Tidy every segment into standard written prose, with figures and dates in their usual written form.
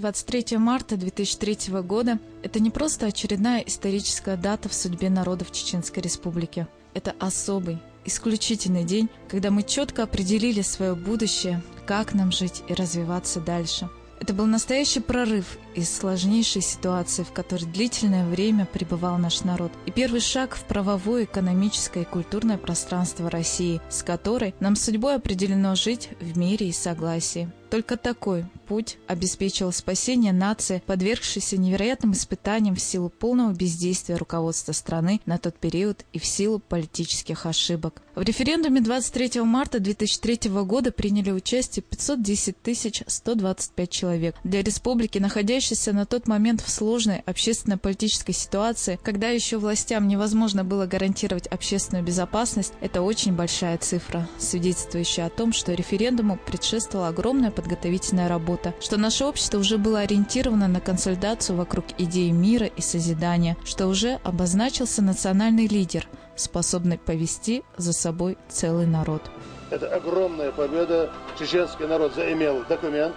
23 марта 2003 года – это не просто очередная историческая дата в судьбе народов Чеченской Республики. Это особый, исключительный день, когда мы четко определили свое будущее, как нам жить и развиваться дальше. Это был настоящий прорыв из сложнейшей ситуации, в которой длительное время пребывал наш народ, и первый шаг в правовое, экономическое и культурное пространство России, с которой нам судьбой определено жить в мире и согласии. Только такой путь обеспечил спасение нации, подвергшейся невероятным испытаниям в силу полного бездействия руководства страны на тот период и в силу политических ошибок. В референдуме 23 марта 2003 года приняли участие 510 125 человек. Для республики, находящейся на тот момент в сложной общественно-политической ситуации, когда еще властям невозможно было гарантировать общественную безопасность, это очень большая цифра, свидетельствующая о том, что референдуму предшествовала огромная подготовительная работа, что наше общество уже было ориентировано на консолидацию вокруг идеи мира и созидания, что уже обозначился национальный лидер, способный повести за собой целый народ. Это огромная победа. Чеченский народ заимел документ,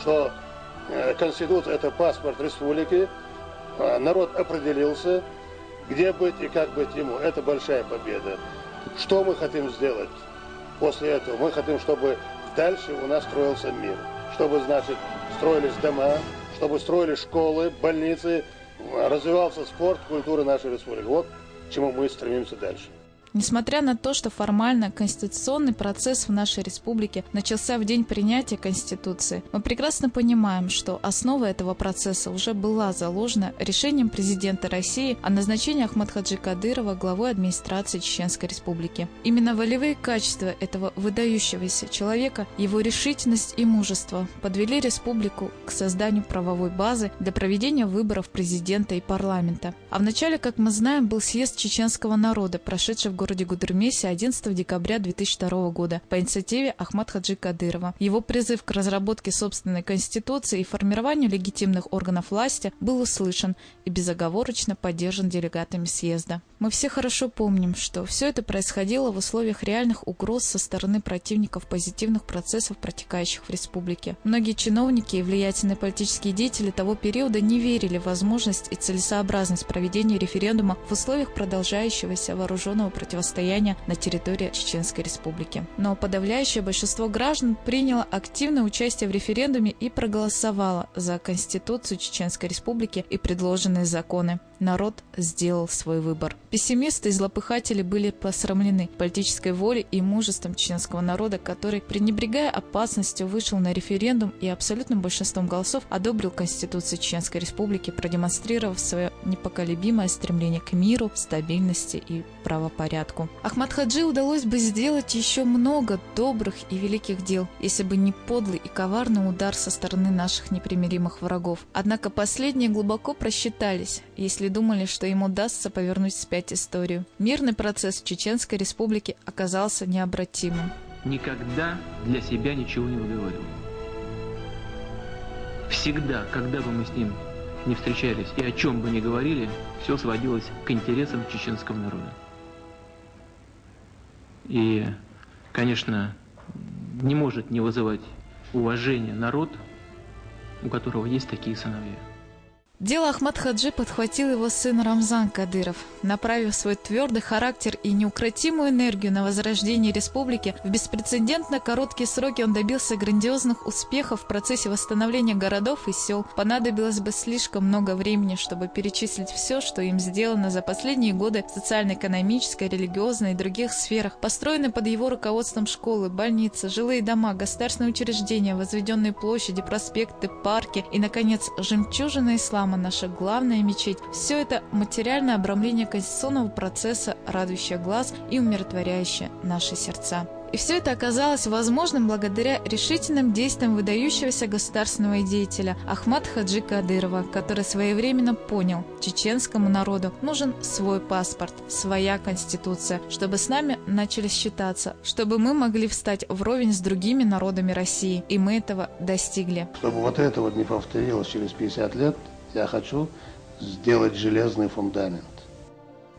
что Конституция – это паспорт республики. Народ определился, где быть и как быть ему. Это большая победа. Что мы хотим сделать после этого? Мы хотим, чтобы дальше у нас строился мир. Чтобы, значит, строились дома, чтобы строились школы, больницы, развивался спорт, культура нашей республики. Вот к чему мы стремимся дальше. Несмотря на то, что формально конституционный процесс в нашей республике начался в день принятия Конституции, мы прекрасно понимаем, что основа этого процесса уже была заложена решением президента России о назначении Ахмад-Хаджи Кадырова главой администрации Чеченской Республики. Именно волевые качества этого выдающегося человека, его решительность и мужество подвели республику к созданию правовой базы для проведения выборов президента и парламента. А вначале, как мы знаем, был съезд чеченского народа, прошедший в городе Гудермесе 11 декабря 2002 года по инициативе Ахмад-Хаджи Кадырова. Его призыв к разработке собственной конституции и формированию легитимных органов власти был услышан и безоговорочно поддержан делегатами съезда. Мы все хорошо помним, что все это происходило в условиях реальных угроз со стороны противников позитивных процессов, протекающих в республике. Многие чиновники и влиятельные политические деятели того периода не верили в возможность и целесообразность проведения референдума в условиях продолжающегося вооруженного противостояния на территории Чеченской Республики. Но подавляющее большинство граждан приняло активное участие в референдуме и проголосовало за Конституцию Чеченской Республики и предложенные законы. Народ сделал свой выбор. Пессимисты и злопыхатели были посрамлены политической волей и мужеством чеченского народа, который, пренебрегая опасностью, вышел на референдум и абсолютным большинством голосов одобрил Конституцию Чеченской Республики, продемонстрировав свое непоколебимое стремление к миру, стабильности и правопорядку. Ахмад-Хаджи удалось бы сделать еще много добрых и великих дел, если бы не подлый и коварный удар со стороны наших непримиримых врагов. Однако последние глубоко просчитались, если думали, что им удастся повернуть вспять историю. Мирный процесс в Чеченской Республике оказался необратимым. Никогда для себя ничего не выговаривал. Всегда, когда бы мы с ним не встречались и о чем бы ни говорили, все сводилось к интересам чеченского народа. И, конечно, не может не вызывать уважения народ, у которого есть такие сыновья. Дело Ахмад-Хаджи подхватил его сын Рамзан Кадыров, направив свой твердый характер и неукротимую энергию на возрождение республики. В беспрецедентно короткие сроки он добился грандиозных успехов в процессе восстановления городов и сел. Понадобилось бы слишком много времени, чтобы перечислить все, что им сделано за последние годы в социально-экономической, религиозной и других сферах. Построены под его руководством школы, больницы, жилые дома, государственные учреждения, возведенные площади, проспекты, парки и, наконец, жемчужина ислама, наша главная мечеть. Все это материальное обрамление конституционного процесса, радующее глаз и умиротворяющее наши сердца. И все это оказалось возможным благодаря решительным действиям выдающегося государственного деятеля Ахмад-Хаджи Кадырова, который своевременно понял, чеченскому народу нужен свой паспорт, своя конституция, чтобы с нами начали считаться, чтобы мы могли встать вровень с другими народами России. И мы этого достигли. Чтобы вот это вот не повторилось через 50 лет, я хочу сделать железный фундамент.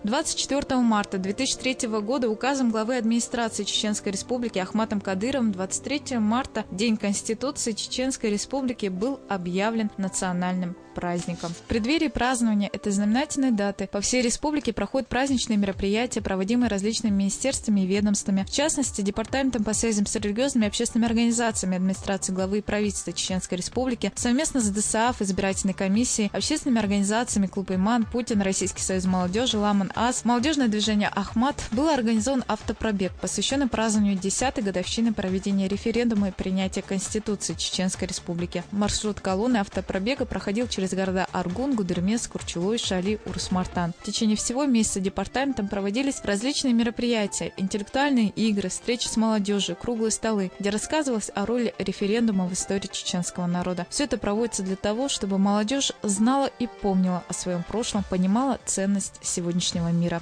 24 марта 2003 года указом главы администрации Чеченской Республики Ахматом Кадыровым 23 марта, День Конституции Чеченской Республики, был объявлен национальным праздником. В преддверии празднования этой знаменательной даты по всей республике проходят праздничные мероприятия, проводимые различными министерствами и ведомствами, в частности, Департаментом по связям с религиозными и общественными организациями администрации главы и правительства Чеченской Республики, совместно с ДСАФ, избирательной комиссией, общественными организациями Клуб Иман, Путин, Российский союз молодежи, Ламан АС, молодежное движение Ахмат, был организован автопробег, посвященный празднованию 10-й годовщины проведения референдума и принятия Конституции Чеченской Республики. Маршрут колонны автопробега проходил через города Аргун, Гудермес, Курчулой, Шали, Урус-Мартан. В течение всего месяца департаментом проводились различные мероприятия, интеллектуальные игры, встречи с молодежью, круглые столы, где рассказывалось о роли референдума в истории чеченского народа. Все это проводится для того, чтобы молодежь знала и помнила о своем прошлом, понимала ценность сегодняшнего мира.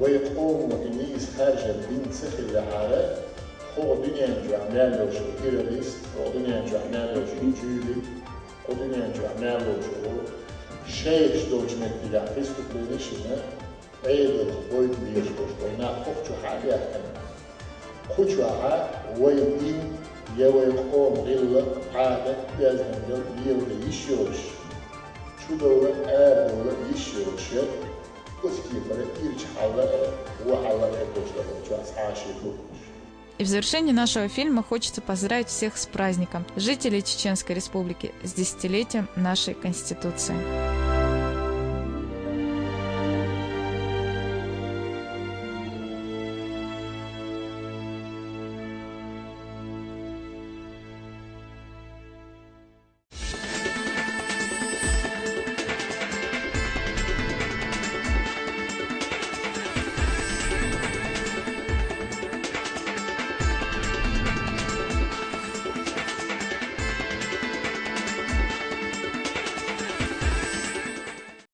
ويقوم إنيس خارج الدين سخل لحالة هو دنيا جعمال وشو كيرليست هو دنيا جعمال وشو جيلي هو دنيا جعمال وشو شيء دوج مكتلا فيسكو بليشنا عيد الخبوي بيش وشوينا خفتو حاليا كنا خفتو حا ويدين يويقوم غير عادة لازم يوم يشيوش شو دولة دولة يشيوش И в завершении нашего фильма хочется поздравить всех с праздником, жителей Чеченской Республики, с десятилетием нашей Конституции.